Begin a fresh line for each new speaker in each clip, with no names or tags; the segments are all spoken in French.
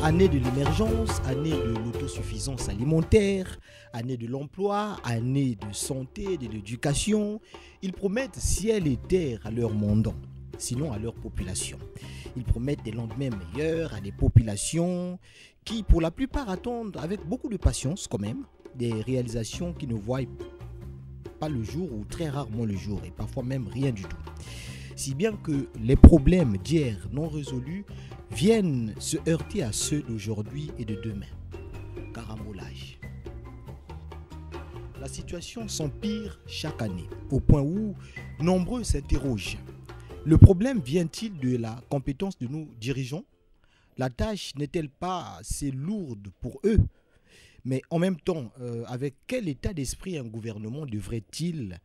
Année de l'émergence, année de l'autosuffisance alimentaire, année de l'emploi, année de santé, de l'éducation. Ils promettent ciel et terre à leurs mandants, sinon à leur population. Ils promettent des lendemains meilleurs à des populations qui, pour la plupart, attendent avec beaucoup de patience quand même des réalisations qui ne voient pas le jour ou très rarement le jour et parfois même rien du tout. Si bien que les problèmes d'hier non résolus viennent se heurter à ceux d'aujourd'hui et de demain. Carambolage. La situation s'empire chaque année, au point où nombreux s'interrogent. Le problème vient-il de la compétence de nos dirigeants? La tâche n'est-elle pas assez lourde pour eux? Mais en même temps, avec quel état d'esprit un gouvernement devrait-il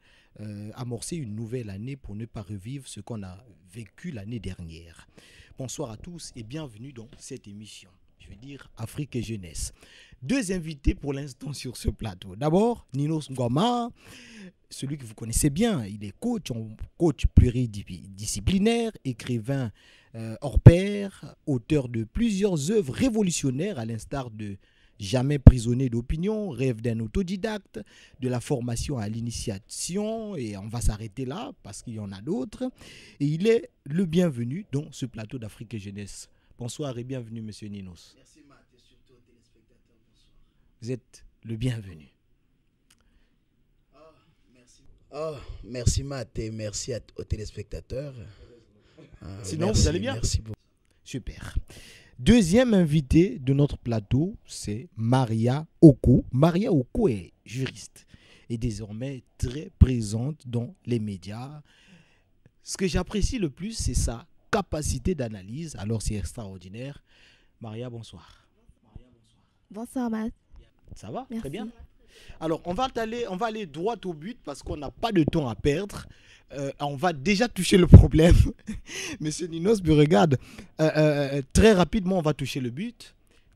amorcer une nouvelle année pour ne pas revivre ce qu'on a vécu l'année dernière? Bonsoir à tous et bienvenue dans cette émission, je veux dire Afrique et Jeunesse. Deux invités pour l'instant sur ce plateau. D'abord, Ninos Ngoma, celui que vous connaissez bien. Il est coach pluridisciplinaire, écrivain hors pair, auteur de plusieurs œuvres révolutionnaires à l'instar de Jamais prisonnier d'opinion, Rêve d'un autodidacte, de la formation à l'initiation, et on va s'arrêter là parce qu'il y en a d'autres. Et il est le bienvenu dans ce plateau d'Afrique et Jeunesse. Bonsoir et bienvenue, monsieur Ninos.
Merci Matt et surtout aux téléspectateurs, bonsoir.
Vous êtes le bienvenu.
Merci Matt et merci aux téléspectateurs.
Sinon,
merci,
vous allez bien?
Merci beaucoup.
Super. Deuxième invité de notre plateau, c'est Maria Oko. Maria Oko est juriste et désormais très présente dans les médias. Ce que j'apprécie le plus, c'est sa capacité d'analyse. Alors, c'est extraordinaire. Maria, bonsoir.
Bonsoir, Matt.
Ça va?
Merci.
Très bien. Alors, on va aller droit au but parce qu'on n'a pas de temps à perdre. On va déjà toucher le problème. Monsieur Ninos me regarde. Très rapidement, on va toucher le but.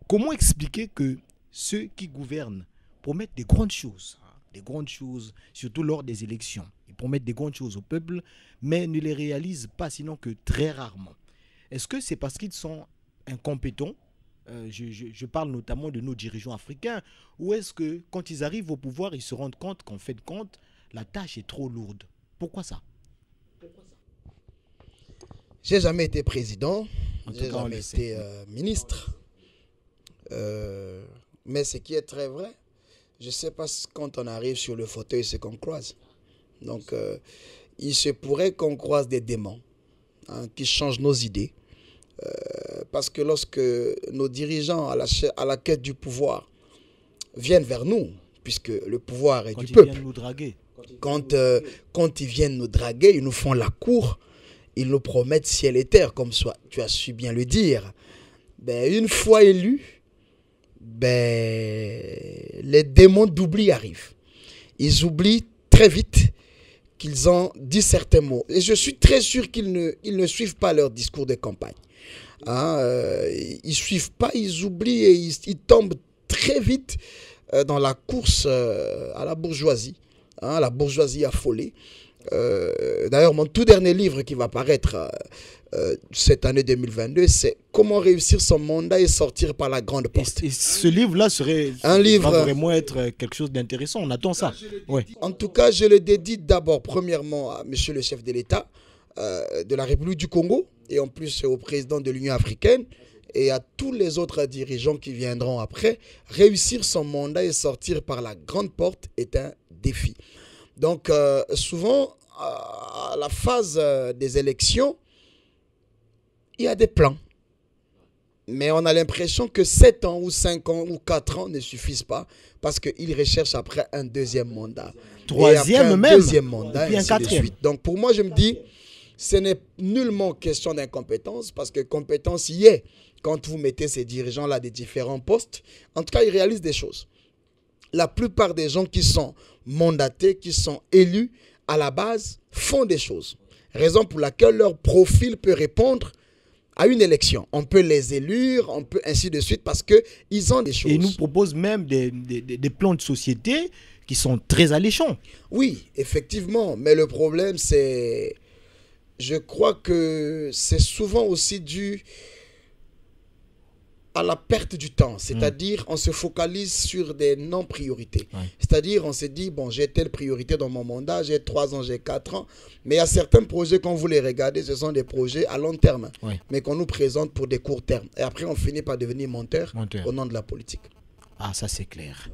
Comment expliquer que ceux qui gouvernent promettent des grandes choses, surtout lors des élections. Ils promettent des grandes choses au peuple, mais ne les réalisent pas, sinon que très rarement. Est-ce que c'est parce qu'ils sont incompétents? Je parle notamment de nos dirigeants africains. Ou est-ce que quand ils arrivent au pouvoir, ils se rendent compte qu'en fait de compte, la tâche est trop lourde? Pourquoi ça?
J'ai jamais été président, j'ai
cas, on
jamais
le
été ministre. Mais ce qui est très vrai, je ne sais pas quand on arrive sur le fauteuil ce qu'on croise. Donc, il se pourrait qu'on croise des démons qui changent nos idées. Parce que lorsque nos dirigeants à la quête du pouvoir viennent vers nous, puisque le pouvoir est du peuple,
viennent nous draguer.
Quand ils viennent nous draguer, ils nous font la cour, ils nous promettent ciel et terre, comme tu as su bien le dire. Une fois élus, les démons d'oubli arrivent. Ils oublient très vite qu'ils ont dit certains mots. Et je suis très sûr qu'ils ne suivent pas leur discours de campagne. Ils ne suivent pas, ils oublient et ils tombent très vite dans la course à la bourgeoisie. La bourgeoisie affolée. D'ailleurs, mon tout dernier livre qui va paraître cette année 2022, c'est Comment réussir son mandat et sortir par la grande porte.
Et ce livre-là va vraiment être quelque chose d'intéressant. On attend ça. Ouais.
En tout cas, je le dédie d'abord, premièrement, à monsieur le chef de l'État de la République du Congo et en plus au président de l'Union africaine et à tous les autres dirigeants qui viendront après. Réussir son mandat et sortir par la grande porte est un défi. Donc, souvent, à la phase des élections, il y a des plans. Mais on a l'impression que 7 ans ou 5 ans ou 4 ans ne suffisent pas parce qu'ils recherchent après un deuxième mandat.
Troisième même.
Deuxième mandat,
et puis un
ainsi de
quatrième.
suite. Donc, pour moi, je me dis, ce n'est nullement question d'incompétence parce que compétence y est quand vous mettez ces dirigeants-là des différents postes. En tout cas, ils réalisent des choses. La plupart des gens qui sont mandatés, qui sont élus, à la base, font des choses. Raison pour laquelle leur profil peut répondre à une élection. On peut les élire, on peut ainsi de suite parce qu'ils ont des choses.
Et ils nous proposent même des plans de société qui sont très alléchants.
Oui, effectivement. Mais le problème, c'est... Je crois que c'est souvent aussi dû à la perte du temps, c'est-à-dire on se focalise sur des non-priorités. C'est-à-dire on se dit, bon, j'ai telle priorité dans mon mandat, j'ai 3 ans, j'ai 4 ans, mais il y a certains projets, quand vous les regardez, ce sont des projets à long terme, mais qu'on nous présente pour des courts termes. Et après, on finit par devenir menteur. Au nom de la politique.
Ah, ça c'est clair.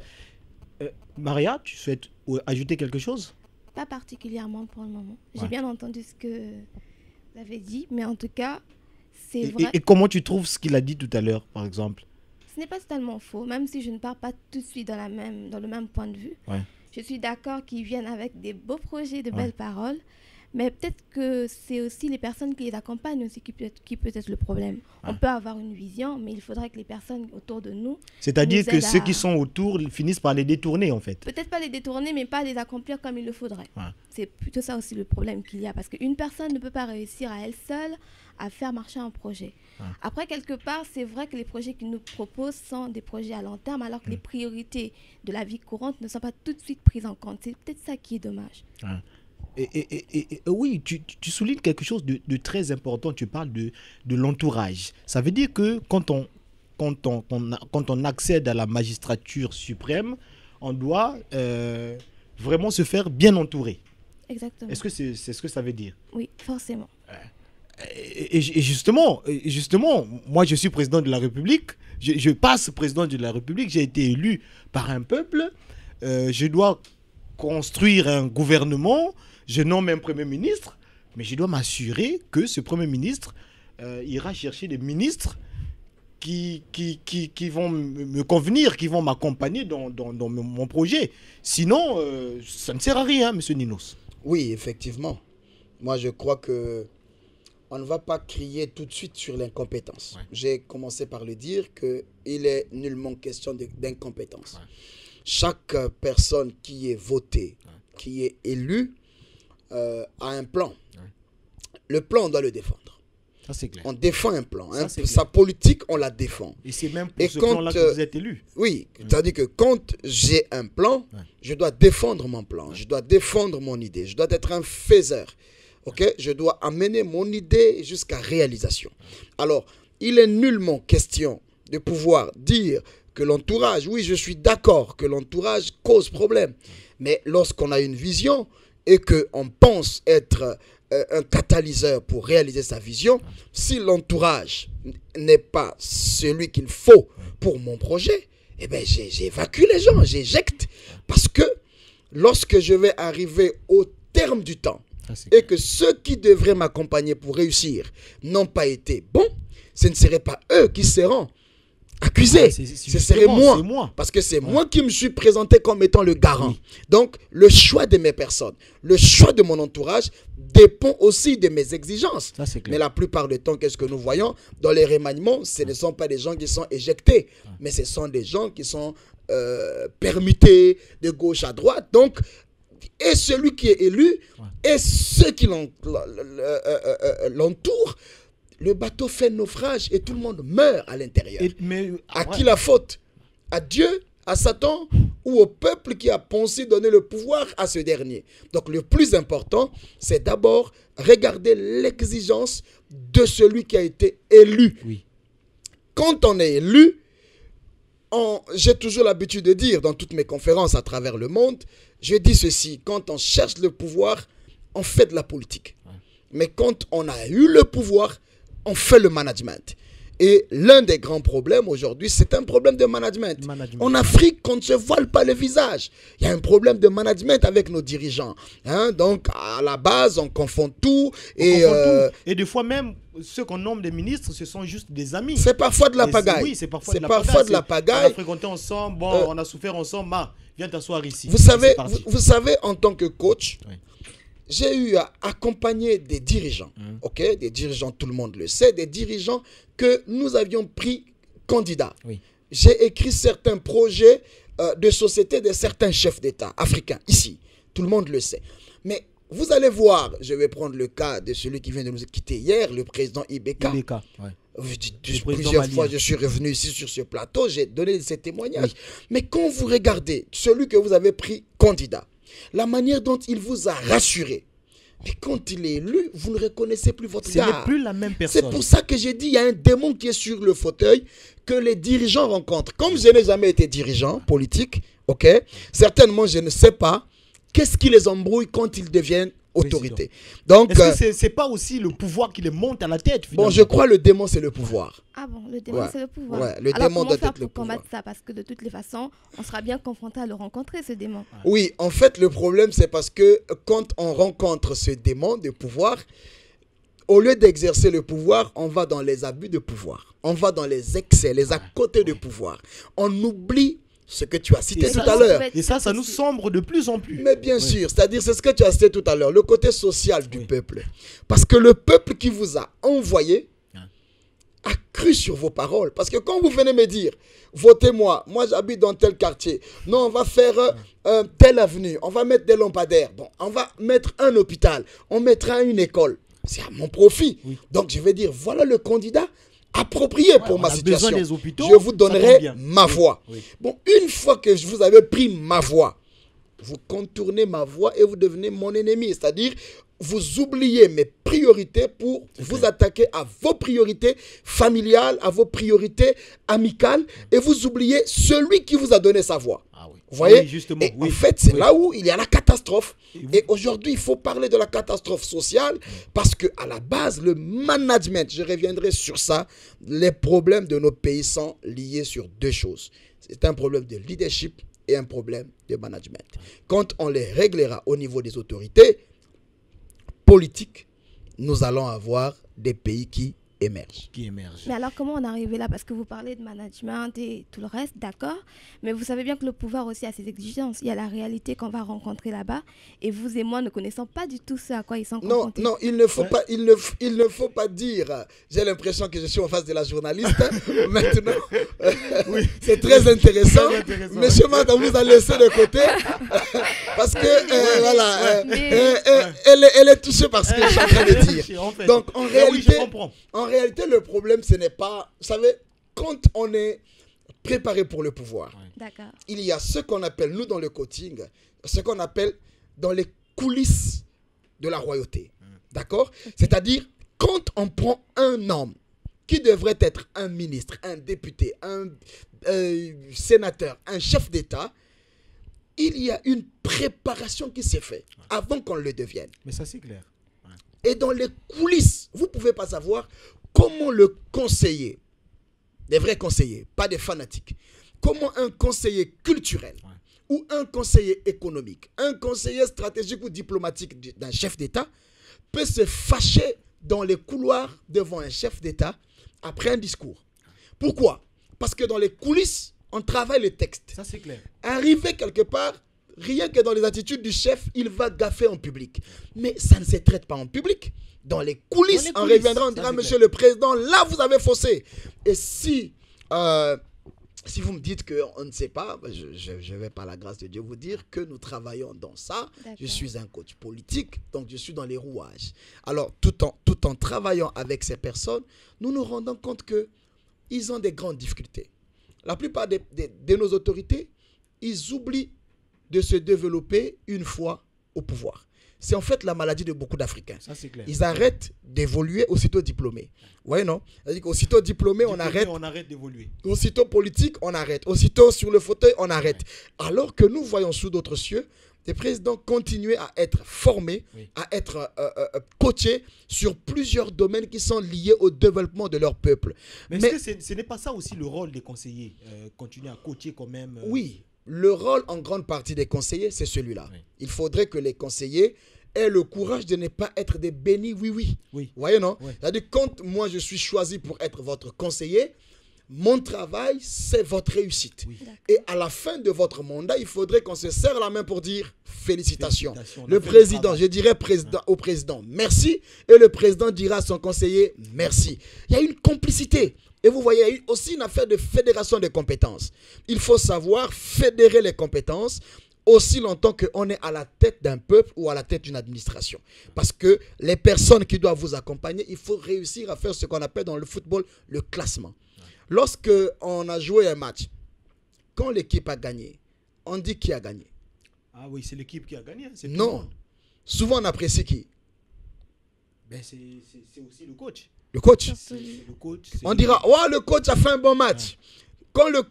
Maria, tu souhaites ajouter quelque chose?
Pas particulièrement pour le moment. J'ai bien entendu ce que vous avez dit, mais en tout cas, c'est vrai.
Et comment tu trouves ce qu'il a dit tout à l'heure, par exemple?
Ce n'est pas totalement faux, même si je ne pars pas tout de suite dans le même point de vue. Je suis d'accord qu'ils viennent avec des beaux projets, de belles paroles, mais peut-être que c'est aussi les personnes qui les accompagnent aussi qui peut être le problème. On peut avoir une vision, mais il faudrait que les personnes autour de nous...
C'est-à-dire que ceux qui sont autour finissent par les détourner, en fait.
Peut-être pas les détourner, mais pas les accomplir comme il le faudrait. C'est plutôt ça aussi le problème qu'il y a, parce qu'une personne ne peut pas réussir à elle seule à faire marcher un projet. Après, quelque part, c'est vrai que les projets qu'ils nous proposent sont des projets à long terme, alors que les priorités de la vie courante ne sont pas tout de suite prises en compte. C'est peut-être ça qui est dommage.
Et oui, tu soulignes quelque chose de très important. Tu parles de l'entourage. Ça veut dire que quand on accède à la magistrature suprême, on doit vraiment se faire bien entourer.
Exactement.
Est-ce que c'est ce que ça veut dire?
Oui, forcément.
Et justement, moi je suis président de la République. Je passe président de la République. J'ai été élu par un peuple. Je dois construire un gouvernement. Je nomme un Premier ministre, mais je dois m'assurer que ce Premier ministre ira chercher des ministres qui vont me convenir, qui vont m'accompagner dans mon projet. Sinon, ça ne sert à rien, M. Ninos.
Oui, effectivement. Moi, je crois que on ne va pas crier tout de suite sur l'incompétence. J'ai commencé par le dire qu'il est nullement question d'incompétence. Chaque personne qui est votée, qui est élue, a un plan. Le plan, on doit le défendre.
Ça, c'est clair.
On défend un plan. Sa politique, on la défend.
Et c'est même pour ce plan-là que vous êtes élu.
Oui, c'est-à-dire que quand j'ai un plan, je dois défendre mon plan. Je dois défendre mon idée. Je dois être un faiseur. Je dois amener mon idée jusqu'à réalisation. Alors, il est nullement question de pouvoir dire que l'entourage, oui, je suis d'accord que l'entourage cause problème. Mais lorsqu'on a une vision et qu'on pense être un catalyseur pour réaliser sa vision, si l'entourage n'est pas celui qu'il faut pour mon projet, eh bien, j'évacue les gens, j'éjecte. Parce que lorsque je vais arriver au terme du temps et que ceux qui devraient m'accompagner pour réussir n'ont pas été bons, ce ne seraient pas eux qui seront accusé, ce serait moi. Parce que c'est moi qui me suis présenté comme étant le garant. Donc, le choix de mes personnes, le choix de mon entourage dépend aussi de mes exigences. Mais la plupart du temps, qu'est-ce que nous voyons? Dans les remaniements, ce ne sont pas des gens qui sont éjectés, mais ce sont des gens qui sont permutés de gauche à droite. Donc, et celui qui est élu et ceux qui l'entourent, le bateau fait naufrage et tout le monde meurt à l'intérieur. À qui la faute? À Dieu, à Satan ou au peuple qui a pensé donner le pouvoir à ce dernier? Donc le plus important, c'est d'abord regarder l'exigence de celui qui a été élu. Quand on est élu, j'ai toujours l'habitude de dire dans toutes mes conférences à travers le monde, je dis ceci: quand on cherche le pouvoir, on fait de la politique. Mais quand on a eu le pouvoir, on fait le management. Et l'un des grands problèmes aujourd'hui, c'est un problème de management. En Afrique, on ne se voile pas le visage. Il y a un problème de management avec nos dirigeants. Donc, à la base, on confond tout.
Et des fois même, ceux qu'on nomme des ministres, ce sont juste des amis.
C'est parfois de la pagaille.
Oui, c'est parfois
de la pagaille.
On a fréquenté ensemble, on a souffert ensemble. Viens t'asseoir ici.
Vous savez, en tant que coach, j'ai eu à accompagner des dirigeants, des dirigeants, tout le monde le sait, des dirigeants que nous avions pris candidats. J'ai écrit certains projets de société de certains chefs d'État africains, ici. Tout le monde le sait. Mais vous allez voir, je vais prendre le cas de celui qui vient de nous quitter hier, le président Ibeka. Plusieurs fois, je suis revenu ici sur ce plateau, j'ai donné ces témoignages. Mais quand vous regardez celui que vous avez pris candidat, la manière dont il vous a rassuré, Mais quand il est élu, vous ne reconnaissez plus votre
Ce
gars.
n'est plus la même personne.
C'est pour ça que j'ai dit, il y a un démon qui est sur le fauteuil que les dirigeants rencontrent. Comme je n'ai jamais été dirigeant politique, ok, certainement je ne sais pas qu'est-ce qui les embrouille quand ils deviennent autorité. Donc,
est-ce que c'est pas aussi le pouvoir qui les monte à la tête finalement?
Bon, je crois le démon c'est le pouvoir.
Ah bon, le démon c'est le pouvoir.
Ouais, le
Alors
démon
comment
doit
faire
être le
pour combattre
pouvoir.
ça? Parce que de toutes les façons, on sera bien confronté à le rencontrer, ce démon.
Oui, en fait, le problème c'est parce que quand on rencontre ce démon de pouvoir, au lieu d'exercer le pouvoir, on va dans les abus de pouvoir. On va dans les excès, les à côté de pouvoir. On oublie ce que tu as cité tout à l'heure.
Et ça nous sombre de plus en plus.
Mais bien sûr, c'est-à-dire, c'est ce que tu as cité tout à l'heure, le côté social du peuple. Parce que le peuple qui vous a envoyé a cru sur vos paroles. Parce que quand vous venez me dire, votez-moi, moi j'habite dans tel quartier, non, on va faire telle avenue, on va mettre des lampadaires, bon, on va mettre un hôpital, on mettra une école. C'est à mon profit. Donc je vais dire, voilà le candidat approprié pour ma situation.
Des hôpitaux,
je vous donnerai ma voix. Bon, une fois que vous avez pris ma voix, vous contournez ma voix et vous devenez mon ennemi. C'est-à-dire, vous oubliez mes priorités pour vous attaquer à vos priorités familiales, à vos priorités amicales, et vous oubliez celui qui vous a donné sa voix. Vous voyez,
justement,
et en fait, c'est là où il y a la catastrophe. Et aujourd'hui, il faut parler de la catastrophe sociale parce qu'à la base, le management, je reviendrai sur ça, les problèmes de nos pays sont liés sur deux choses. C'est un problème de leadership et un problème de management. Quand on les réglera au niveau des autorités politiques, nous allons avoir des pays qui émergent.
Mais alors, comment on est arrivé là? Parce que vous parlez de management et tout le reste, d'accord. Mais vous savez bien que le pouvoir aussi a ses exigences. Il y a la réalité qu'on va rencontrer là-bas. Et vous et moi ne connaissons pas du tout ce à quoi ils sont confrontés.
Non, il ne faut pas, il ne faut pas dire. J'ai l'impression que je suis en face de la journaliste. Maintenant, c'est très intéressant. Monsieur Mata vous a laissé de côté parce que voilà, elle est touchée par ce que je suis en train de dire. Donc en réalité, le problème, ce n'est pas... Vous savez, quand on est préparé pour le pouvoir, il y a ce qu'on appelle, nous dans le coaching, ce qu'on appelle dans les coulisses de la royauté. D'accord? C'est-à-dire, quand on prend un homme qui devrait être un ministre, un député, un sénateur, un chef d'État, il y a une préparation qui s'est faite avant qu'on le devienne.
Mais ça, c'est clair.
Et dans les coulisses, vous ne pouvez pas savoir comment le conseiller, des vrais conseillers, pas des fanatiques, comment un conseiller culturel ou un conseiller économique, un conseiller stratégique ou diplomatique d'un chef d'État peut se fâcher dans les couloirs devant un chef d'État après un discours. Pourquoi? Parce que dans les coulisses, on travaille les textes.
Ça, c'est clair.
Arrivé quelque part, rien que dans les attitudes du chef, il va gaffer en public. Mais ça ne se traite pas en public. Dans les coulisses, on reviendra, on dira, monsieur le président, là, vous avez faussé. Et si vous me dites qu'on ne sait pas, je vais par la grâce de Dieu vous dire que nous travaillons dans ça. Je suis un coach politique, donc je suis dans les rouages. Alors, tout en travaillant avec ces personnes, nous nous rendons compte qu'ils ont des grandes difficultés. La plupart de nos autorités, ils oublient de se développer une fois au pouvoir. C'est en fait la maladie de beaucoup d'Africains. Ça, c'est clair. Ils arrêtent d'évoluer aussitôt diplômés. Oui, non? C'est-à-dire qu'aussitôt diplômé, on arrête d'évoluer. Aussitôt politique, on arrête. Aussitôt sur le fauteuil, on arrête. Alors que nous voyons sous d'autres cieux des présidents continuer à être formés, à être coachés sur plusieurs domaines qui sont liés au développement de leur peuple.
Mais est-ce que ce n'est pas ça aussi le rôle des conseillers? Continuer à coacher quand même
Oui. Le rôle en grande partie des conseillers, c'est celui-là. Il faudrait que les conseillers aient le courage de ne pas être des bénis oui. Vous voyez, non? C'est-à-dire, quand moi je suis choisi pour être votre conseiller, mon travail, c'est votre réussite. Et à la fin de votre mandat, il faudrait qu'on se serre la main pour dire félicitations. Le président, je dirais au président merci, et le président dira à son conseiller merci. Il y a une complicité. Et vous voyez, il y a aussi une affaire de fédération des compétences. Il faut savoir fédérer les compétences aussi longtemps qu'on est à la tête d'un peuple ou à la tête d'une administration. Parce que les personnes qui doivent vous accompagner, il faut réussir à faire ce qu'on appelle dans le football le classement. Lorsque on a joué un match, quand l'équipe a gagné, on dit qui a gagné.
Ah oui, c'est l'équipe qui a gagné.
Non. Souvent on apprécie qui?
Ben c'est aussi le coach.
Le coach.
Le coach,
on dira, oh, le coach a fait un bon match. Ouais.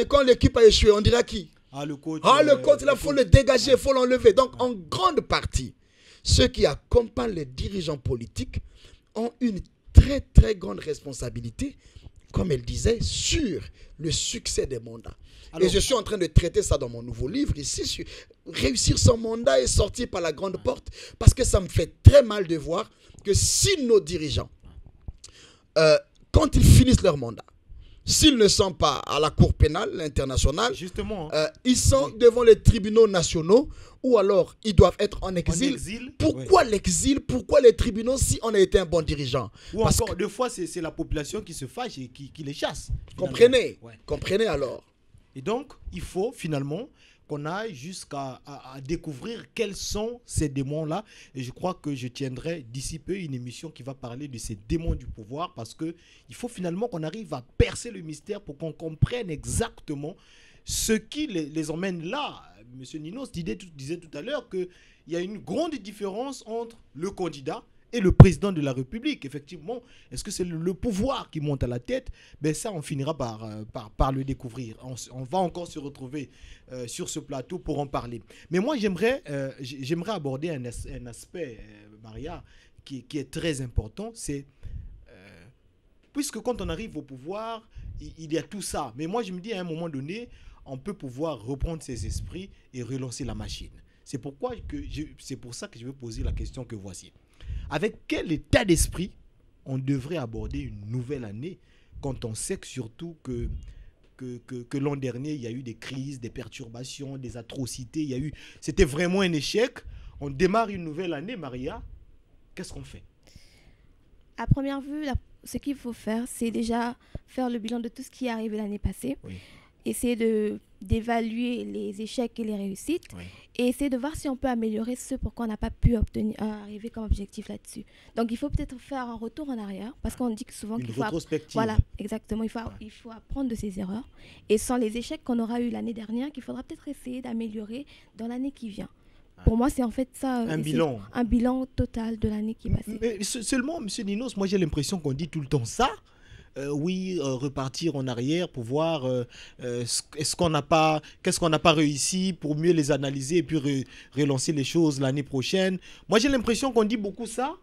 Quand l'équipe a échoué, on dira qui?
Le coach.
Le coach, là, il faut le dégager, il faut l'enlever. Donc, en grande partie, ceux qui accompagnent les dirigeants politiques ont une très, très grande responsabilité, comme elle disait, sur le succès des mandats. Alors, et je suis en train de traiter ça dans mon nouveau livre ici, réussir son mandat et sortir par la grande porte, parce que ça me fait très mal de voir que si nos dirigeants, quand ils finissent leur mandat, s'ils ne sont pas à la Cour pénale internationale, justement, ils sont devant les tribunaux nationaux, ou alors ils doivent être en exil. Pourquoi l'exil? Pourquoi les tribunaux si on a été un bon dirigeant?
Ou parce encore, deux fois, c'est la population qui se fâche et qui les chasse.
Comprenez, comprenez alors.
Et donc, il faut finalement qu'on aille jusqu'à découvrir quels sont ces démons-là. Et je crois que je tiendrai d'ici peu une émission qui va parler de ces démons du pouvoir, parce qu'il faut finalement qu'on arrive à percer le mystère pour qu'on comprenne exactement ce qui les emmène là. Monsieur Ninos disait tout à l'heure qu'il y a une grande différence entre le candidat et le président de la République. Effectivement, est-ce que c'est le pouvoir qui monte à la tête? Ben ça, on finira par le découvrir. On va encore se retrouver sur ce plateau pour en parler. Mais moi, j'aimerais aborder un aspect, Maria, qui est très important. C'est, puisque quand on arrive au pouvoir, il y a tout ça. Mais moi, je me dis, à un moment donné, on peut pouvoir reprendre ses esprits et relancer la machine. C'est pour ça que je veux poser la question que voici. Avec quel état d'esprit on devrait aborder une nouvelle année, quand on sait que surtout que l'an dernier, il y a eu des crises, des perturbations, des atrocités. C'était vraiment un échec. On démarre une nouvelle année, Maria. Qu'est-ce qu'on fait?
À première vue, ce qu'il faut faire, c'est déjà faire le bilan de tout ce qui est arrivé l'année passée. Oui. Essayer d'évaluer les échecs et les réussites, oui, et essayer de voir si on peut améliorer ce pourquoi on n'a pas pu arriver comme objectif là-dessus. Donc, il faut peut-être faire un retour en arrière, parce qu'on dit que souvent qu'il faut... Voilà, exactement. Il faut apprendre de ses erreurs. Et sans les échecs qu'on aura eu l'année dernière, qu'il faudra peut-être essayer d'améliorer dans l'année qui vient. Pour moi, c'est en fait ça. Un bilan total de l'année qui est passée.
Mais seulement, M. Ninos, moi j'ai l'impression qu'on dit tout le temps ça. Repartir en arrière pour voir qu'est-ce qu'on n'a pas réussi, pour mieux les analyser et puis relancer les choses l'année prochaine. Moi, j'ai l'impression qu'on dit beaucoup ça,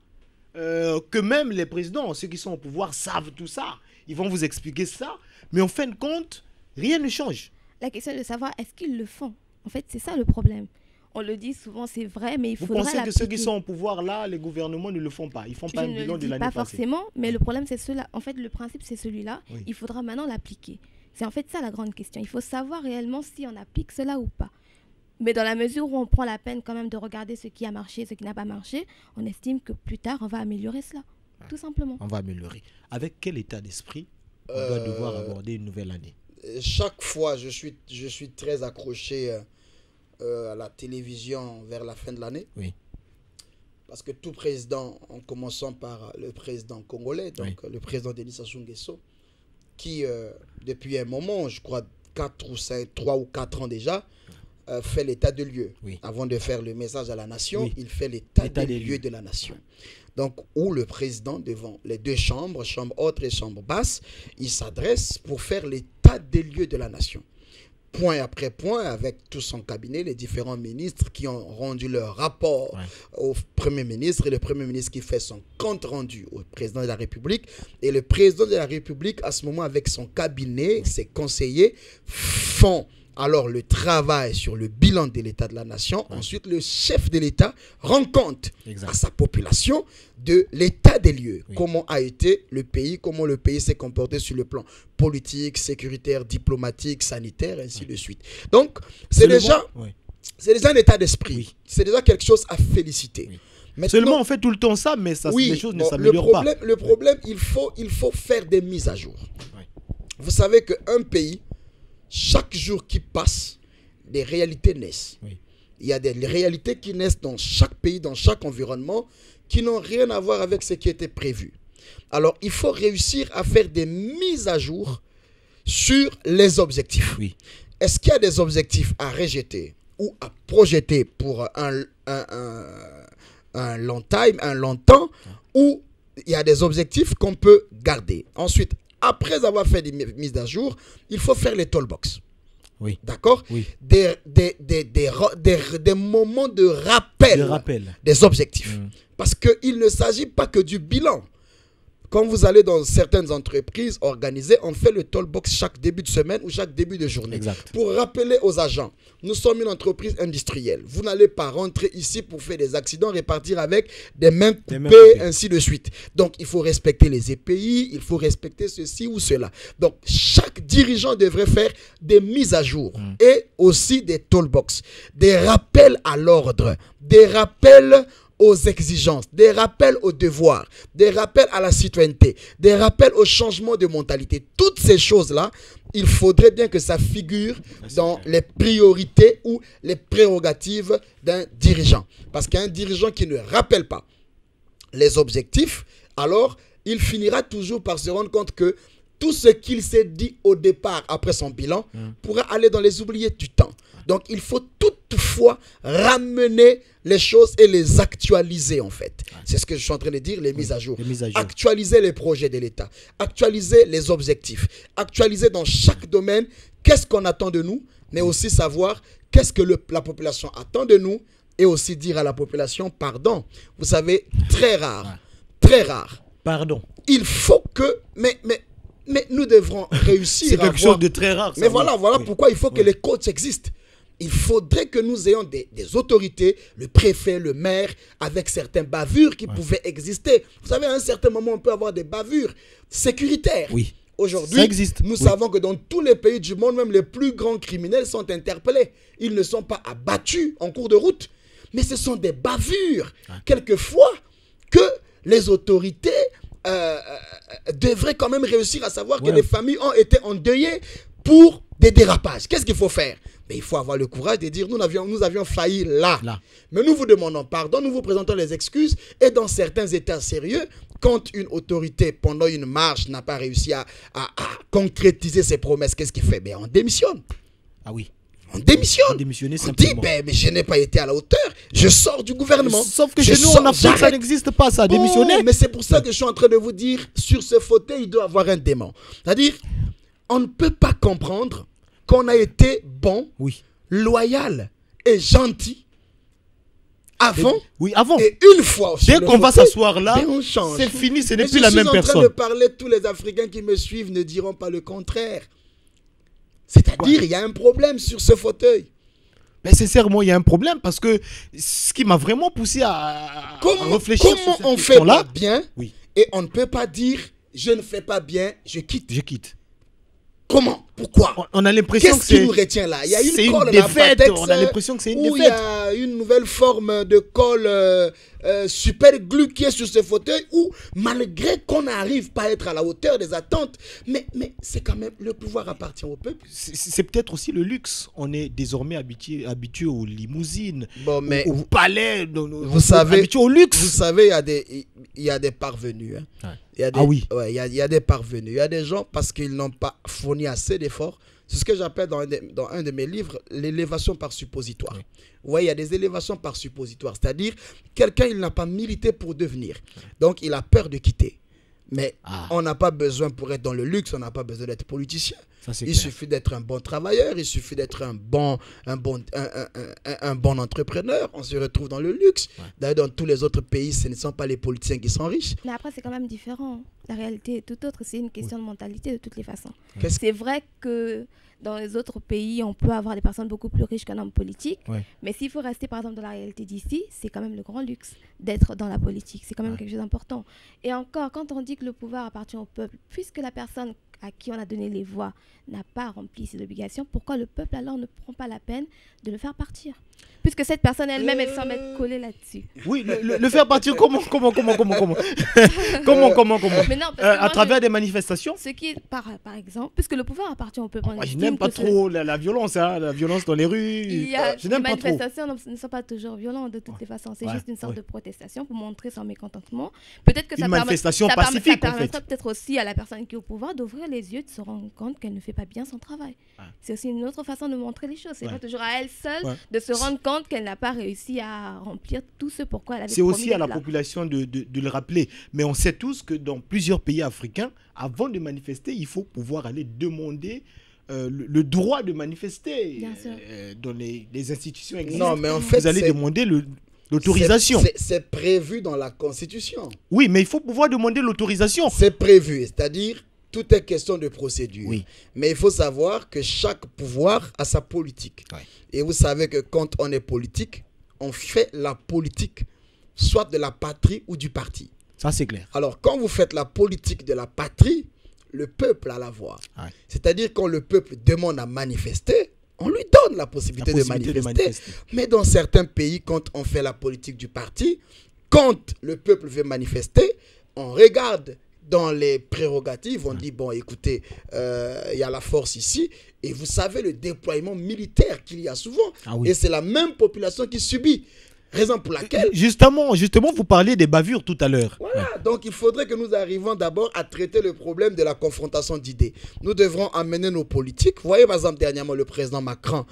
que même les présidents, ceux qui sont au pouvoir, savent tout ça. Ils vont vous expliquer ça, mais en fin de compte, rien ne change.
La question est de savoir, est-ce qu'ils le font? En fait, c'est ça le problème. On le dit souvent, c'est vrai, mais il faudra l'appliquer. Vous pensez que
ceux qui sont au pouvoir là, les gouvernements ne le font pas? Ils ne font pas un bilan de l'année passée?
Pas forcément, mais le problème c'est cela. En fait, le principe c'est celui-là. Oui. Il faudra maintenant l'appliquer. C'est en fait ça la grande question. Il faut savoir réellement si on applique cela ou pas. Mais dans la mesure où on prend la peine quand même de regarder ce qui a marché, ce qui n'a pas marché, on estime que plus tard on va améliorer cela, tout simplement.
On va améliorer. Avec quel état d'esprit on doit devoir aborder une nouvelle année?
Chaque fois, je suis très accroché à la télévision vers la fin de l'année. Oui. Parce que tout président, en commençant par le président congolais, donc oui, le président Denis Sassou Nguesso, qui depuis un moment, je crois 3 ou 4 ans déjà, fait l'état de lieu. Oui. Avant de faire le message à la nation, oui, il fait l'état des lieux de la nation. Donc, où le président, devant les deux chambres, chambre haute et chambre basse, il s'adresse pour faire l'état des lieux de la nation. Point après point, avec tout son cabinet, les différents ministres qui ont rendu leur rapport au Premier ministre, et le Premier ministre qui fait son compte rendu au président de la République. Et le président de la République, à ce moment, avec son cabinet, ses conseillers, font alors le travail sur le bilan de l'état de la nation. Ensuite, le chef de l'État rend compte à sa population de l'état des lieux. Oui. Comment a été le pays, comment le pays s'est comporté sur le plan politique, sécuritaire, diplomatique, sanitaire, ainsi de suite. Donc, c'est déjà un état d'esprit. Oui. C'est déjà quelque chose à féliciter. Oui.
Maintenant, seulement on fait tout le temps ça, mais les choses ne s'améliorent pas.
Le problème, il faut faire des mises à jour. Oui. Vous savez qu'un pays, chaque jour qui passe, des réalités naissent. Oui. Il y a des réalités qui naissent dans chaque pays, dans chaque environnement, qui n'ont rien à voir avec ce qui était prévu. Alors, il faut réussir à faire des mises à jour sur les objectifs. Oui. Est-ce qu'il y a des objectifs à rejeter ou à projeter pour un un long temps, où il y a des objectifs qu'on peut garder. Ensuite, après avoir fait des mises à jour, il faut faire les tollbox.
Oui.
D'accord?
Oui.
Des moments de rappel des objectifs. Parce qu'il ne s'agit pas que du bilan. Quand vous allez dans certaines entreprises organisées, on fait le tollbox chaque début de semaine ou chaque début de journée.
Exact.
Pour rappeler aux agents, nous sommes une entreprise industrielle. Vous n'allez pas rentrer ici pour faire des accidents, repartir avec des mains coupées, ainsi de suite. Donc, il faut respecter les EPI, il faut respecter ceci ou cela. Donc, chaque dirigeant devrait faire des mises à jour et aussi des tollbox, des rappels à l'ordre, des rappels aux exigences, des rappels aux devoirs, des rappels à la citoyenneté, des rappels au changement de mentalité. Toutes ces choses-là, il faudrait bien que ça figure dans les priorités ou les prérogatives d'un dirigeant. Parce qu'un dirigeant qui ne rappelle pas les objectifs, alors il finira toujours par se rendre compte que tout ce qu'il s'est dit au départ après son bilan pourra aller dans les oubliettes du temps. Donc, il faut toutefois ramener les choses et les actualiser, en fait. C'est ce que je suis en train de dire, les mises à jour. Actualiser les projets de l'État. Actualiser les objectifs. Actualiser dans chaque domaine qu'est-ce qu'on attend de nous, mais aussi savoir qu'est-ce que la population attend de nous et aussi dire à la population pardon. Vous savez, très rare.
Pardon.
Il faut que... Mais nous devrons réussir
c'est quelque chose de très rare.
Mais voilà pourquoi il faut que les coachs existent. Il faudrait que nous ayons des autorités, le préfet, le maire, avec certaines bavures qui pouvaient exister. Vous savez, à un certain moment, on peut avoir des bavures sécuritaires.
Oui.
Aujourd'hui, nous savons que dans tous les pays du monde, même les plus grands criminels sont interpellés. Ils ne sont pas abattus en cours de route, mais ce sont des bavures, quelquefois, que les autorités devraient quand même réussir à savoir que les familles ont été endeuillées pour des dérapages. Qu'est-ce qu'il faut faire? Mais il faut avoir le courage de dire nous avions failli là. Mais nous vous demandons pardon, nous vous présentons les excuses. Et dans certains états sérieux, quand une autorité, pendant une marche, n'a pas réussi à concrétiser ses promesses, qu'est-ce qu'il fait? On démissionne.
Ah oui.
On démissionne.
On
dit, mais je n'ai pas été à la hauteur. Je sors du gouvernement.
Sauf que chez nous, en Afrique, ça n'existe pas, ça. Démissionner.
Mais c'est pour ça que je suis en train de vous dire, sur ce fauteuil, il doit avoir un démon. C'est-à-dire, on ne peut pas comprendre qu'on a été bon, loyal et gentil avant. Et une fois.
Dès qu'on va s'asseoir là,
on change.
C'est fini, ce n'est plus la même personne.
Je suis en train de parler, tous les Africains qui me suivent ne diront pas le contraire. C'est-à-dire, il y a un problème sur ce fauteuil.
Mais sincèrement, il y a un problème parce que ce qui m'a vraiment poussé à réfléchir sur cette question-là.
Comment on fait pas bien et on ne peut pas dire je ne fais pas bien, je quitte. Comment? Pourquoi?
On a l'impression que c'est...
Qu'est-ce qui nous retient là? Il y a une colle
défaite. On a l'impression que c'est une défaite.
Il y a une nouvelle forme de colle super glue qui est sur ce fauteuil où, malgré qu'on n'arrive pas à être à la hauteur des attentes, mais c'est quand même, le pouvoir appartient au peuple.
C'est peut-être aussi le luxe. On est désormais habitué aux limousines,
au
palais,
vous savez,
habitué au luxe.
Vous savez, il y a des parvenus. Il y a des parvenus. Il y a des gens, parce qu'ils n'ont pas fourni assez d'efforts. C'est ce que j'appelle dans un de mes livres l'élévation par suppositoire. Vous voyez, il y a des élévations par suppositoire. C'est-à-dire, quelqu'un, il n'a pas milité pour devenir. Donc, il a peur de quitter. Mais on n'a pas besoin, pour être dans le luxe, on n'a pas besoin d'être politicien. Il suffit d'être un bon travailleur, il suffit d'être un bon entrepreneur. On se retrouve dans le luxe. D'ailleurs, dans tous les autres pays, ce ne sont pas les politiciens qui sont riches.
Mais après, c'est quand même différent. La réalité est tout autre. C'est une question de mentalité de toutes les façons. C'est vrai que dans les autres pays, on peut avoir des personnes beaucoup plus riches qu'un homme politique. Mais s'il faut rester, par exemple, dans la réalité d'ici, c'est quand même le grand luxe d'être dans la politique. C'est quand même quelque chose d'important. Et encore, quand on dit que le pouvoir appartient au peuple, puisque la personne à qui on a donné les voix n'a pas rempli ses obligations, pourquoi le peuple alors ne prend pas la peine de le faire partir? Puisque cette personne elle-même, elle semble être collée là-dessus.
Oui, le faire partir comment Comment
Mais non,
à travers des manifestations.
Ce qui est, par exemple, puisque le pouvoir appartient au peuple.
Je n'aime pas trop la violence, la violence dans les rues.
Les manifestations ne sont pas toujours violentes de toutes les façons. C'est juste une sorte de protestation pour montrer son mécontentement. Peut-être que
une manifestation pacifique,
ça permettra peut-être aussi à la personne qui est au pouvoir d'ouvrir les yeux, de se rendre compte qu'elle ne fait pas bien son travail. C'est aussi une autre façon de montrer les choses. C'est pas toujours à elle seule de se rendre compte honte qu'elle n'a pas réussi à remplir tout ce pourquoi elle avait
C'est
promis
aussi à la
d'être là.
population de le rappeler. Mais on sait tous que dans plusieurs pays africains, avant de manifester, il faut pouvoir aller demander le droit de manifester.
Bien sûr.
Dans les institutions existantes.
Non, mais en fait,
vous allez demander l'autorisation.
C'est prévu dans la Constitution.
Oui, mais il faut pouvoir demander l'autorisation.
C'est prévu, c'est-à-dire tout est question de procédure.
Oui.
Mais il faut savoir que chaque pouvoir a sa politique.
Ouais.
Et vous savez que quand on est politique, on fait la politique, soit de la patrie ou du parti.
Ça, c'est clair.
Alors, quand vous faites la politique de la patrie, le peuple a la voix. Ouais. C'est-à-dire quand le peuple demande à manifester, on lui donne la possibilité de manifester. Mais dans certains pays, quand on fait la politique du parti, quand le peuple veut manifester, on regarde dans les prérogatives, on dit, bon, écoutez, il y a la force ici, et vous savez le déploiement militaire qu'il y a souvent, et c'est la même population qui subit. Raison pour laquelle...
Justement, vous parliez des bavures tout à l'heure.
Voilà, donc il faudrait que nous arrivions d'abord à traiter le problème de la confrontation d'idées. Nous devrons amener nos politiques. Vous voyez, par exemple, dernièrement, le président Macron,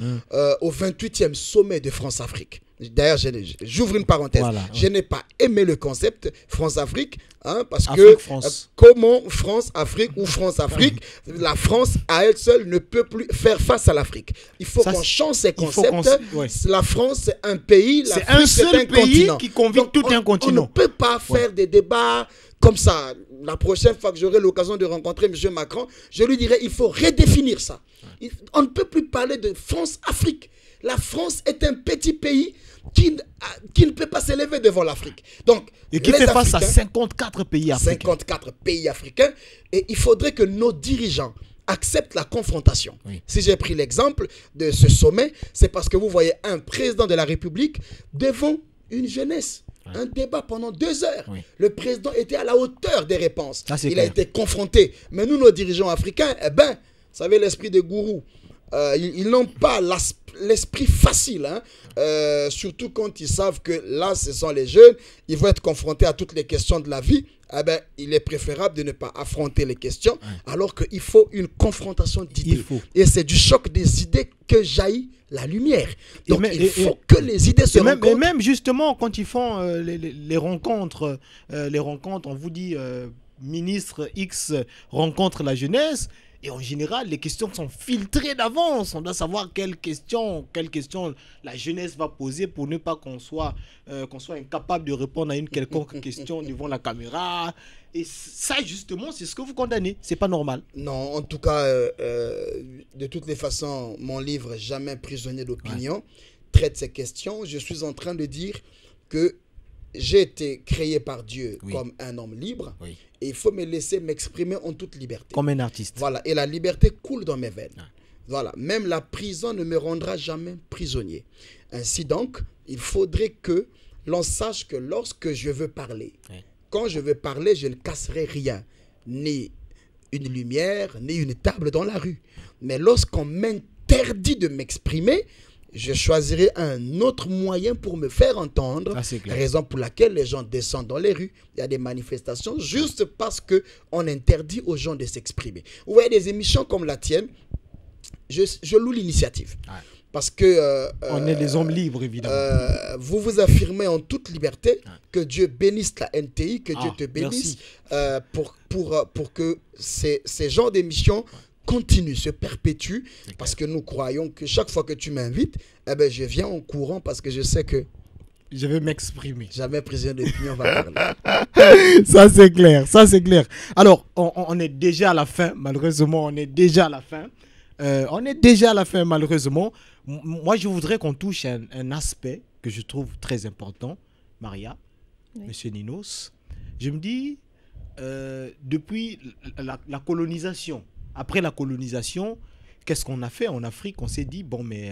au 28e sommet de France-Afrique. D'ailleurs, j'ouvre une parenthèse. Voilà, je n'ai pas aimé le concept France-Afrique, hein, parce que comment France-Afrique ou France-Afrique, la France à elle seule ne peut plus faire face à l'Afrique. Il faut qu'on change ces concepts. La France, c'est un pays,
c'est un seul pays qui convie tout un continent.
On ne peut pas faire des débats comme ça. La prochaine fois que j'aurai l'occasion de rencontrer M. Macron, je lui dirai il faut redéfinir ça. On ne peut plus parler de France-Afrique. La France est un petit pays qui ne peut pas s'élever devant l'Afrique. Donc,
et qui fait face à 54 pays africains.
54 pays africains. Et il faudrait que nos dirigeants acceptent la confrontation. Oui. Si j'ai pris l'exemple de ce sommet, c'est parce que vous voyez un président de la République devant une jeunesse. Oui. Un débat pendant 2 heures. Oui. Le président était à la hauteur des réponses. Il a été confronté. Mais nous, nos dirigeants africains, eh ben, vous savez, l'esprit des gourous, ils n'ont pas l'esprit facile, hein? Surtout quand ils savent que là, ce sont les jeunes, ils vont être confrontés à toutes les questions de la vie. Eh ben, il est préférable de ne pas affronter les questions, alors qu'il faut une confrontation d'idées. Et c'est du choc des idées que jaillit la lumière. Donc, il faut que les idées se rencontrent.
Et même justement, quand ils font les rencontres, on vous dit ministre X rencontre la jeunesse. Et en général, les questions sont filtrées d'avance. On doit savoir quelles questions la jeunesse va poser pour ne pas qu'on soit incapable de répondre à une quelconque question devant la caméra. Et ça, justement, c'est ce que vous condamnez. C'est pas normal.
Non, en tout cas, de toutes les façons, mon livre « Jamais prisonnier d'opinion » traite ces questions. Je suis en train de dire que j'ai été créé par Dieu comme un homme libre. Oui. Et il faut me laisser m'exprimer en toute liberté.
Comme un artiste.
Voilà. Et la liberté coule dans mes veines. Voilà. Même la prison ne me rendra jamais prisonnier. Ainsi donc, il faudrait que l'on sache que lorsque je veux parler, quand je veux parler, je ne casserai rien. Ni une lumière, ni une table dans la rue. Mais lorsqu'on m'interdit de m'exprimer, je choisirai un autre moyen pour me faire entendre. Raison pour laquelle les gens descendent dans les rues. Il y a des manifestations juste parce qu'on interdit aux gens de s'exprimer. Vous voyez des émissions comme la tienne, je loue l'initiative. Parce que...
on est des hommes libres, évidemment.
Vous vous affirmez en toute liberté. Que Dieu bénisse la NTI, que Dieu te bénisse pour que ces genres d'émissions continue, se perpétue, parce que nous croyons que chaque fois que tu m'invites, eh ben, je viens en courant parce que je sais que
je vais m'exprimer.
Jamais président d'opinion va parler.
Ça, c'est clair. Ça, c'est clair. Alors, on est déjà à la fin, malheureusement. On est déjà à la fin. Malheureusement. Moi, je voudrais qu'on touche un aspect que je trouve très important. Maria, Monsieur Ninos, je me dis, depuis la colonisation, après la colonisation, qu'est-ce qu'on a fait en Afrique? On s'est dit, bon, mais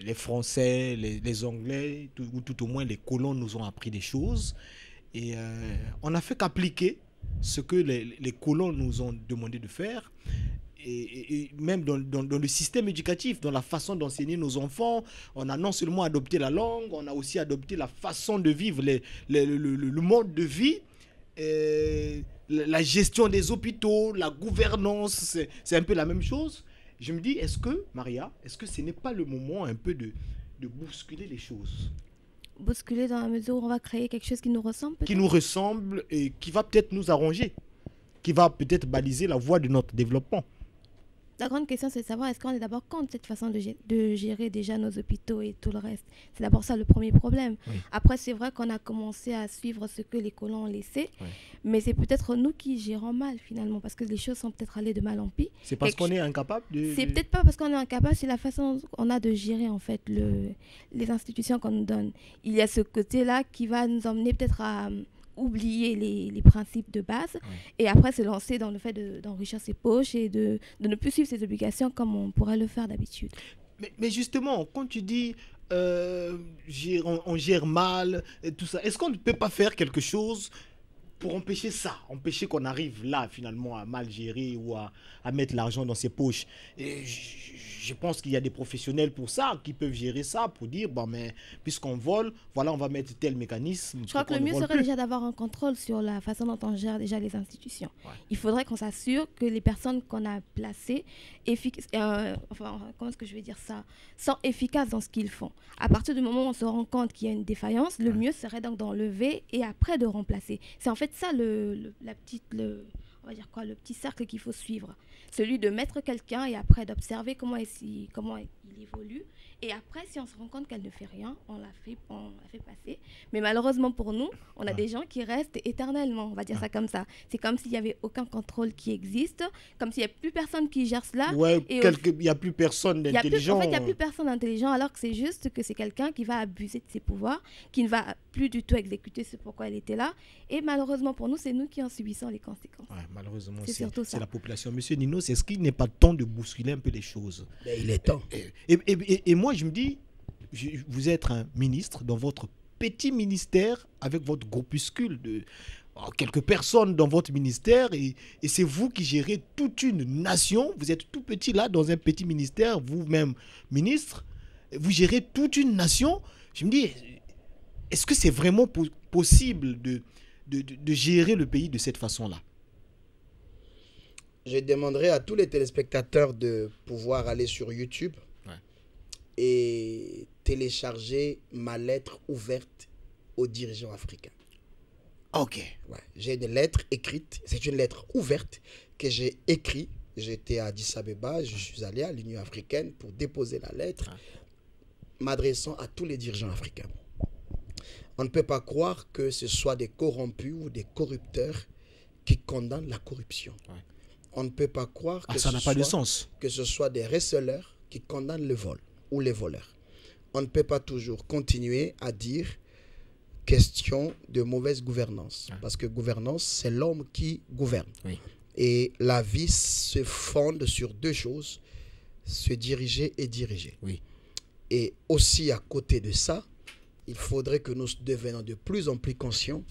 les Français, les Anglais, ou tout au moins les colons nous ont appris des choses. Et on n'a fait qu'appliquer ce que les colons nous ont demandé de faire. Et même dans le système éducatif, dans la façon d'enseigner nos enfants, on a non seulement adopté la langue, on a aussi adopté la façon de vivre, le mode de vie. La gestion des hôpitaux, la gouvernance, c'est un peu la même chose. Je me dis, Maria, est-ce que ce n'est pas le moment un peu de bousculer les choses.
Bousculer dans la mesure où on va créer quelque chose qui nous ressemble peut-être?
Qui nous ressemble et qui va peut-être nous arranger, qui va peut-être baliser la voie de notre développement.
La grande question, c'est de savoir est-ce qu'on est d'abord contre cette façon de gérer déjà nos hôpitaux et tout le reste. C'est d'abord ça le premier problème.
Oui.
Après, c'est vrai qu'on a commencé à suivre ce que les colons ont laissé,
Oui.
mais c'est peut-être nous qui gérons mal finalement, parce que les choses sont peut-être allées de mal en pis.
C'est parce qu'on est incapable de...
C'est peut-être pas parce qu'on est incapable, c'est la façon qu'on a de gérer en fait les institutions qu'on nous donne. Il y a ce côté-là qui va nous emmener peut-être à oublier les principes de base,
Oui.
et après se lancer dans le fait d'enrichir ses poches et de ne plus suivre ses obligations comme on pourrait le faire d'habitude.
Mais justement, quand tu dis on gère mal et tout ça, est-ce qu'on ne peut pas faire quelque chose pour empêcher ça, empêcher qu'on arrive là finalement à mal gérer ou à mettre l'argent dans ses poches? Et je pense qu'il y a des professionnels pour ça, qui peuvent gérer ça, pour dire, bon, mais puisqu'on vole, voilà, on va mettre tel mécanisme.
Je crois que le mieux serait déjà d'avoir un contrôle sur la façon dont on gère déjà les institutions.
Ouais.
Il faudrait qu'on s'assure que les personnes qu'on a placées, comment est-ce que je vais dire ça, sont efficaces dans ce qu'ils font. À partir du moment où on se rend compte qu'il y a une défaillance, le mieux serait donc d'enlever et après de remplacer. C'est en fait ça on va dire quoi, le petit cercle qu'il faut suivre. Celui de mettre quelqu'un et après d'observer comment il évolue. Et après, si on se rend compte qu'elle ne fait rien, on la fait passer. Mais malheureusement pour nous, on a des gens qui restent éternellement, on va dire ça comme ça. C'est comme s'il n'y avait aucun contrôle qui existe, comme s'il n'y a plus personne qui gère cela.
Ouais, il n'y a plus personne d'intelligent.
En fait, il n'y a plus personne d'intelligent, alors que c'est juste que c'est quelqu'un qui va abuser de ses pouvoirs, qui ne va plus du tout exécuter ce pourquoi elle était là. Et malheureusement pour nous, c'est nous qui en subissons les conséquences.
Ouais, malheureusement,
c'est
la population. Monsieur Nino, est-ce qu'il n'est pas temps de bousculer un peu les choses?
Mais il est temps.
Et moi, je me dis, vous êtes un ministre dans votre petit ministère avec votre groupuscule de quelques personnes dans votre ministère et c'est vous qui gérez toute une nation. Vous êtes tout petit là dans un petit ministère, vous-même ministre, vous gérez toute une nation. Je me dis, est-ce que c'est vraiment possible de gérer le pays de cette façon-là?
Je demanderai à tous les téléspectateurs de pouvoir aller sur YouTube et télécharger ma lettre ouverte aux dirigeants africains.
Ok.
Ouais, j'ai une lettre écrite, c'est une lettre ouverte que j'ai écrite. J'étais à Addis Abeba, je suis allé à l'Union africaine pour déposer la lettre, m'adressant à tous les dirigeants africains. On ne peut pas croire que ce soit des corrompus ou des corrupteurs qui condamnent la corruption. Ouais. On ne peut pas croire que,
ça n'a pas de sens.
Que ce soit des receleurs qui condamnent le vol ou les voleurs. On ne peut pas toujours continuer à dire question de mauvaise gouvernance. Ouais. Parce que gouvernance, c'est l'homme qui gouverne. Oui. Et la vie se fonde sur deux choses, se diriger et diriger. Oui. Et aussi à côté de ça, il faudrait que nous devenions de plus en plus conscients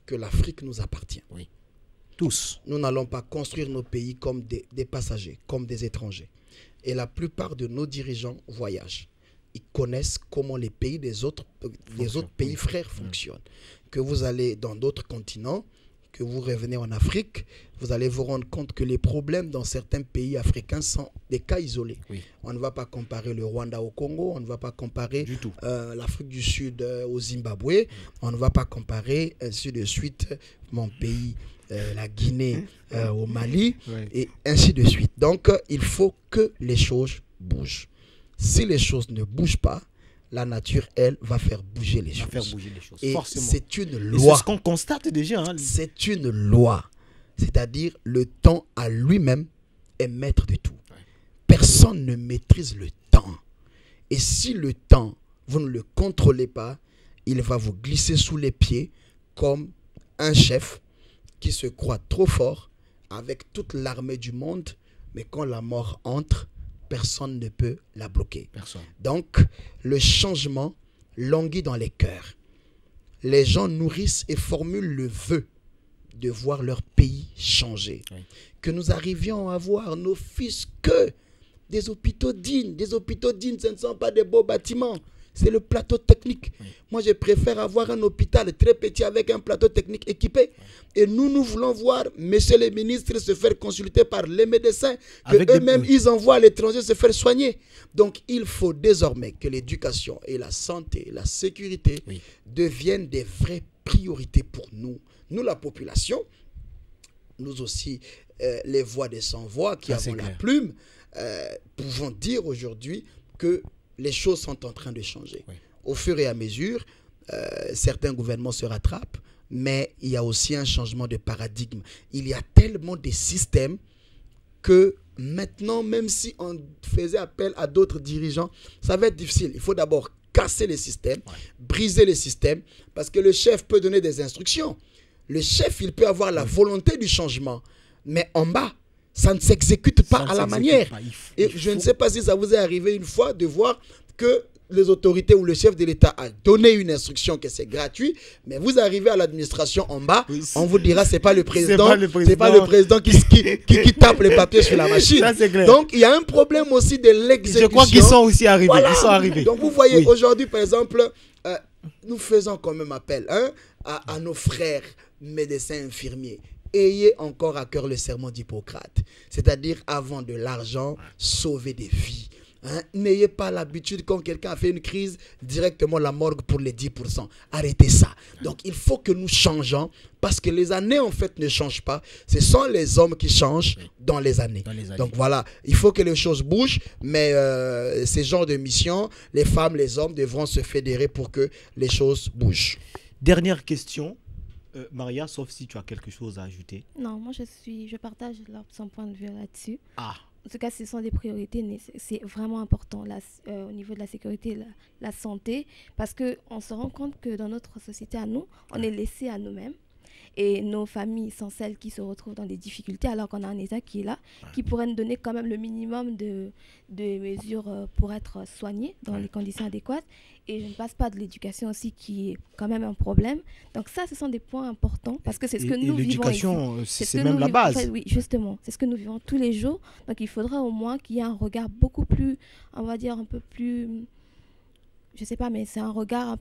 que l'Afrique nous appartient.
Oui. Tous.
Nous n'allons pas construire nos pays comme des passagers, comme des étrangers. Et la plupart de nos dirigeants voyagent. Ils connaissent comment les pays des autres pays frères fonctionnent. Que vous allez dans d'autres continents, que vous revenez en Afrique, vous allez vous rendre compte que les problèmes dans certains pays africains sont des cas isolés. Oui. On ne va pas comparer le Rwanda au Congo, on ne va pas comparer l'Afrique du Sud au Zimbabwe, on ne va pas comparer ainsi de suite mon pays, la Guinée au Mali, et ainsi de suite. Donc, il faut que les choses bougent. Si les choses ne bougent pas, la nature, elle, va faire bouger les choses. Et c'est une loi.
C'est ce qu'on constate déjà. Hein.
C'est une loi. C'est-à-dire, le temps à lui-même est maître de tout. Ouais. Personne ne maîtrise le temps. Et si le temps, vous ne le contrôlez pas, il va vous glisser sous les pieds comme un chef qui se croit trop fort avec toute l'armée du monde, mais quand la mort entre, personne ne peut la bloquer. Personne. Donc, le changement languit dans les cœurs. Les gens nourrissent et formulent le vœu de voir leur pays changer. Oui. Que nous arrivions à voir nos fils que des hôpitaux dignes. Des hôpitaux dignes, ce ne sont pas des beaux bâtiments. c'est le plateau technique. Moi, je préfère avoir un hôpital très petit avec un plateau technique équipé. Et nous voulons voir, messieurs les ministres, se faire consulter par les médecins, que eux-mêmes, ils envoient à l'étranger se faire soigner. Donc, il faut désormais que l'éducation et la santé, la sécurité deviennent des vraies priorités pour nous. Nous, la population, nous aussi, les voix des sans-voix qui avons la plume, pouvons dire aujourd'hui que les choses sont en train de changer. Au fur et à mesure, certains gouvernements se rattrapent, mais il y a aussi un changement de paradigme. Il y a tellement de systèmes que maintenant, même si on faisait appel à d'autres dirigeants, ça va être difficile. Il faut d'abord casser les systèmes, briser les systèmes, parce que le chef peut donner des instructions. Le chef, il peut avoir la volonté du changement, mais en bas, ça ne s'exécute pas à la manière. Et je ne sais pas si ça vous est arrivé une fois de voir que les autorités ou le chef de l'État a donné une instruction que c'est gratuit, mais vous arrivez à l'administration en bas, on vous dira c'est pas le président, c'est pas le président qui tape les papiers sur la machine. Ça, donc il y a un problème aussi de l'exécution.
Je crois qu'ils sont aussi arrivés. Voilà. Ils sont arrivés.
Donc vous voyez aujourd'hui par exemple, nous faisons quand même appel à nos frères médecins infirmiers. Ayez encore à cœur le serment d'Hippocrate, c'est-à-dire avant de l'argent, sauver des vies. N'ayez pas l'habitude quand quelqu'un a fait une crise, directement la morgue pour les 10%. Arrêtez ça. Donc il faut que nous changeons parce que les années en fait ne changent pas. Ce sont les hommes qui changent dans les années. Donc voilà, il faut que les choses bougent, mais ces genres de missions, les femmes, les hommes devront se fédérer pour que les choses bougent.
Dernière question. Maria, sauf si tu as quelque chose à ajouter.
Non, moi je partage son point de vue là-dessus.
En
tout cas, ce sont des priorités, c'est vraiment important au niveau de la sécurité, la santé, parce qu'on se rend compte que dans notre société à nous, on est laissé à nous-mêmes. Et nos familles sont celles qui se retrouvent dans des difficultés alors qu'on a un État qui est là, qui pourrait nous donner quand même le minimum de mesures pour être soignés dans les conditions adéquates. Et je ne passe pas de l'éducation aussi qui est quand même un problème. Donc ça, ce sont des points importants parce que c'est ce que nous vivons ici.
L'éducation, c'est même la base.
En fait, oui, justement, c'est ce que nous vivons tous les jours. Donc il faudra au moins qu'il y ait un regard beaucoup plus, on va dire un peu plus, je ne sais pas, mais c'est un regard...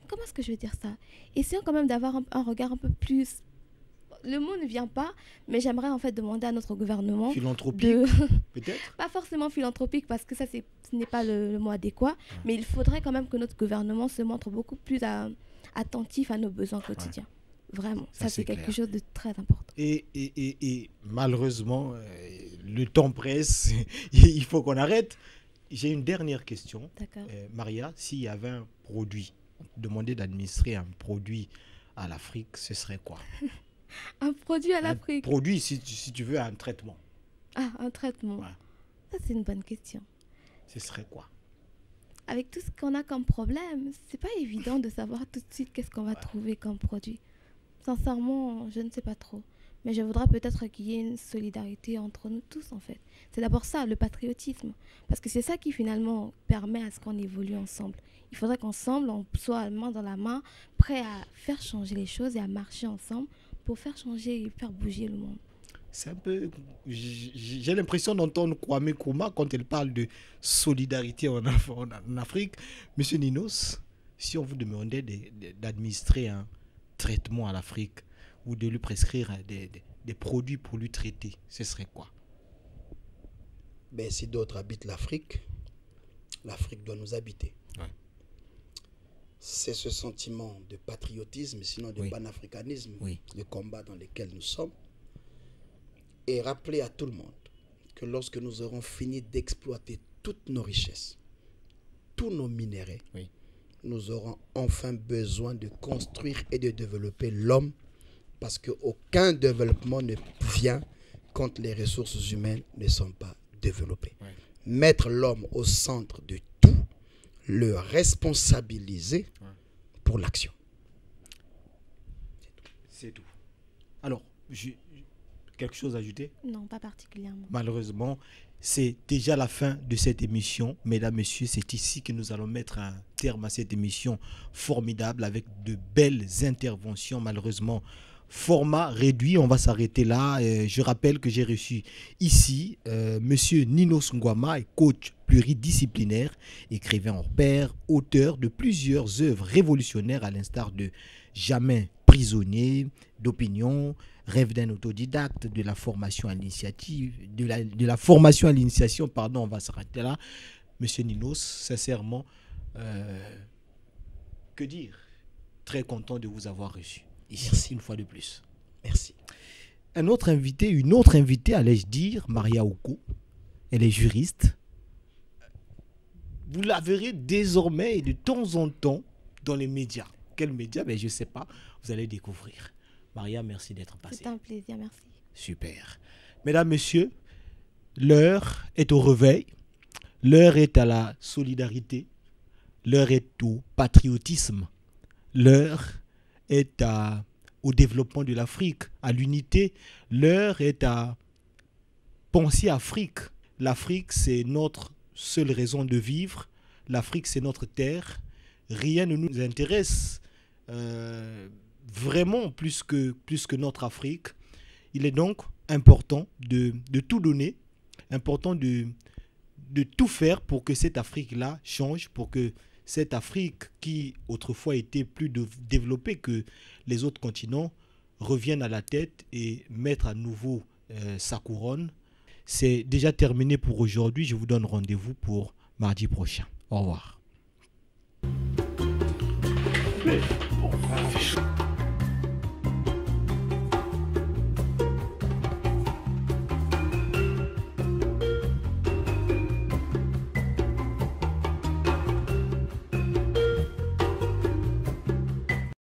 Comment est-ce que je vais dire ça? Essayons quand même d'avoir un regard un peu plus... Le mot ne vient pas, mais j'aimerais en fait demander à notre gouvernement...
Philanthropique, peut-être?
Pas forcément philanthropique, parce que ça, ce n'est pas le mot adéquat, mais il faudrait quand même que notre gouvernement se montre beaucoup plus attentif à nos besoins quotidiens. Vraiment, ça c'est quelque chose de très important.
Et malheureusement, le temps presse, il faut qu'on arrête. J'ai une dernière question. Maria, s'il y avait un produit, demander d'administrer un produit à l'Afrique, ce serait quoi?
Un produit à l'Afrique?
Un produit, si tu veux, un traitement.
Ah, un traitement. Ça, c'est une bonne question.
Ce serait quoi?
Avec tout ce qu'on a comme problème, c'est pas évident de savoir tout de suite qu'est-ce qu'on va trouver comme produit. Sincèrement, je ne sais pas trop. Mais je voudrais peut-être qu'il y ait une solidarité entre nous tous, en fait. C'est d'abord ça, le patriotisme. Parce que c'est ça qui, finalement, permet à ce qu'on évolue ensemble. Il faudrait qu'ensemble, on soit main dans la main, prêts à faire changer les choses et à marcher ensemble pour faire changer et faire bouger le monde.
C'est un peu... J'ai l'impression d'entendre Kwame Nkrumah quand elle parle de solidarité en Afrique. Monsieur Ninos, si on vous demandait d'administrer un traitement à l'Afrique ou de lui prescrire des produits pour lui traiter, ce serait quoi?
Ben, si d'autres habitent l'Afrique doit nous habiter. C'est ce sentiment de patriotisme, sinon de panafricanisme, le combat dans lequel nous sommes. Et rappeler à tout le monde que lorsque nous aurons fini d'exploiter toutes nos richesses, tous nos minéraux, nous aurons enfin besoin de construire et de développer l'homme, parce qu'aucun développement ne vient quand les ressources humaines ne sont pas développées. Mettre l'homme au centre de tout, le responsabiliser pour l'action.
C'est tout. Alors, quelque chose à ajouter?
Non, pas particulièrement.
Malheureusement, c'est déjà la fin de cette émission. Mesdames, Messieurs, c'est ici que nous allons mettre un terme à cette émission formidable avec de belles interventions. Malheureusement, format réduit, on va s'arrêter là. Je rappelle que j'ai reçu ici Monsieur Ninos Ngouama, coach plus pluridisciplinaire, écrivain hors pair, auteur de plusieurs œuvres révolutionnaires à l'instar de Jamais prisonnier d'opinion, Rêve d'un autodidacte, de la formation à l'initiative, de la formation à l'initiation, pardon, on va s'arrêter là. Monsieur Ninos, sincèrement, que dire? Très content de vous avoir reçu ici.
Merci.
Une fois de plus.
Merci.
Une autre invitée, allais-je dire, Maria Oko. Elle est juriste. Vous la verrez désormais et de temps en temps dans les médias. Quels médias? Je ne sais pas. Vous allez découvrir. Maria, merci d'être passée.
C'est un plaisir, merci.
Super. Mesdames, messieurs, l'heure est au réveil. L'heure est à la solidarité. L'heure est au patriotisme. L'heure est au développement de l'Afrique, à l'unité. L'heure est à penser Afrique. L'Afrique, c'est notre seule raison de vivre. L'Afrique, c'est notre terre. Rien ne nous intéresse vraiment plus que notre Afrique. Il est donc important de tout donner, important de tout faire pour que cette Afrique-là change, pour que cette Afrique qui autrefois était plus développée que les autres continents revienne à la tête et mettre à nouveau sa couronne. C'est déjà terminé pour aujourd'hui. Je vous donne rendez-vous pour mardi prochain. Au revoir.